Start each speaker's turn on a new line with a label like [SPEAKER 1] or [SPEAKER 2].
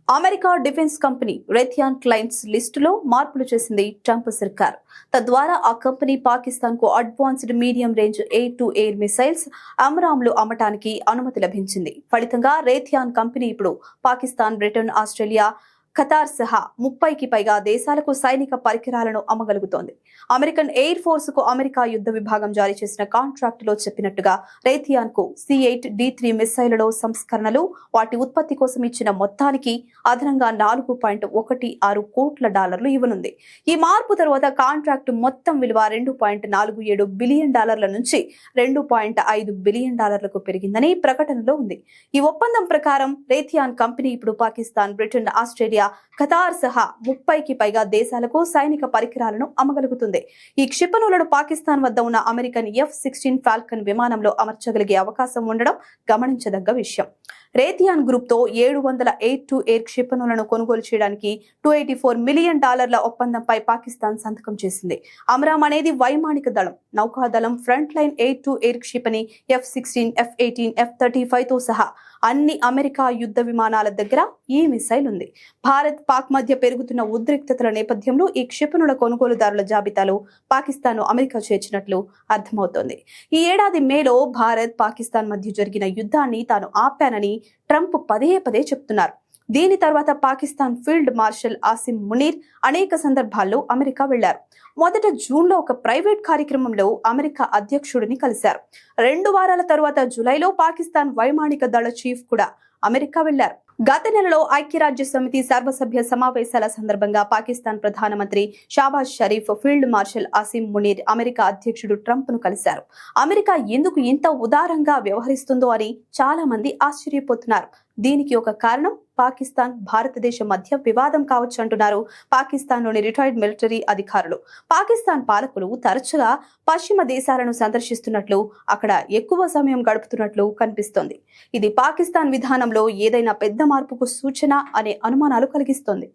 [SPEAKER 1] America defence company Raytheon clients లిస్టులో మార్పులు చేసింది ట్రంప్ సర్కార్. తద్వారా ఆ కంపెనీ పాకిస్తాన్ కు advanced medium range air to air missiles అమ్రామ్లు అమ్మటానికి అనుమతి లభించింది. ఫలితంగా రేథియాన్ కంపెనీ ఇప్పుడు పాకిస్తాన్, బ్రిటన్, ఆస్ట్రేలియా, ఖతార్ సహా 30కి పైగా దేశాలకు సైనిక పరికరాలను అమ్మగలుగుతోంది. అమెరికన్ ఎయిర్ ఫోర్స్ కు అమెరికా యుద్ధ విభాగం జారీ చేసిన కాంట్రాక్టులో చెప్పినట్టుగా రేథియాన్ కు C-8D3 మిసైళ్లలో సంస్కరణలు, వాటి ఉత్పత్తి కోసం ఇచ్చిన మొత్తానికి అదనంగా $4.16 కోట్ల ఇవ్వనుంది. ఈ మార్పు తర్వాత కాంట్రాక్టు మొత్తం విలువ $2.47 బిలియన్ నుంచి $2.5 బిలియన్ పెరిగిందని ప్రకటనలో ఉంది. ఈ ఒప్పందం ప్రకారం రేథియాన్ కంపెనీ ఇప్పుడు పాకిస్తాన్, బ్రిటన్, ఆస్ట్రేలియా, ఖతార్ సహా 30కి పైగా దేశాలకు సైనిక పరికరాలను అమ్మగలుగుతుంది. ఈ క్షిపణులను పాకిస్తాన్ వద్ద ఉన్న అమెరికన్ F-16 ఫాల్కన్ విమానంలో అమర్చగలిగే అవకాశం ఉండడం గమనించదగ్గ విషయం. రేథియాన్ గ్రూప్ తో 700 ఎయిర్ టు ఎయిర్ క్షిపణులను కొనుగోలు చేయడానికి $284 మిలియన్ ఒప్పందంపై పాకిస్తాన్ సంతకం చేసింది. అమ్రామ్ అనేది వైమానిక దళం, నౌకాదళం front line air to air క్షిపణి F-16, F-18, F-35 తో సహా అన్ని అమెరికా యుద్ధ విమానాల దగ్గర ఈ మిసైల్ ఉంది. భారత్, పాక్ మధ్య పెరుగుతున్న ఉద్రిక్తతల నేపథ్యంలో ఈ క్షిపణుల కొనుగోలుదారుల జాబితాలో పాకిస్తాన్ అమెరికా చేర్చినట్లు అర్థమవుతోంది. ఈ ఏడాది మేలో భారత్, పాకిస్తాన్ మధ్య జరిగిన యుద్ధాన్ని తాను ఆపానని ట్రంప్ పదే చెప్తున్నారు. దీని తర్వాత పాకిస్తాన్ ఫీల్డ్ మార్షల్ ఆసిమ్ మునీర్ అనేక సందర్భాల్లో అమెరికా వెళ్లారు. మొదట జూన్లో ఒక ప్రైవేట్ కార్యక్రమంలో అమెరికా అధ్యక్షుడిని కలిశారు. 2 వారాల తర్వాత జూలైలో పాకిస్తాన్ వైమానిక దళ చీఫ్ కూడా అమెరికా వెళ్లారు. గత నెలలో ఐక్యరాజ్య సమితి సర్వసభ్య సమావేశాల సందర్భంగా పాకిస్తాన్ ప్రధానమంత్రి Shahbaz Sharif, field marshal Asim Munir America అధ్యక్షుడు ట్రంప్ ను కలిశారు. అమెరికా ఎందుకు ఇంత ఉదారంగా వ్యవహరిస్తుందో అని చాలా మంది ఆశ్చర్యపోతున్నారు. దీనికి ఒక కారణం పాకిస్తాన్, భారతదేశం మధ్య వివాదం కావచ్చు అంటున్నారు పాకిస్తాన్లోని రిటైర్డ్ మిలిటరీ అధికారులు. పాకిస్తాన్ పాలకులు తరచుగా పశ్చిమ దేశాలను సందర్శిస్తున్నట్లు, అక్కడ ఎక్కువ సమయం గడుపుతున్నట్లు కనిపిస్తోంది. ఇది పాకిస్తాన్ విధానంలో ఏదైనా పెద్ద మార్పుకు సూచన అనే అనుమానాలు కలిగిస్తోంది.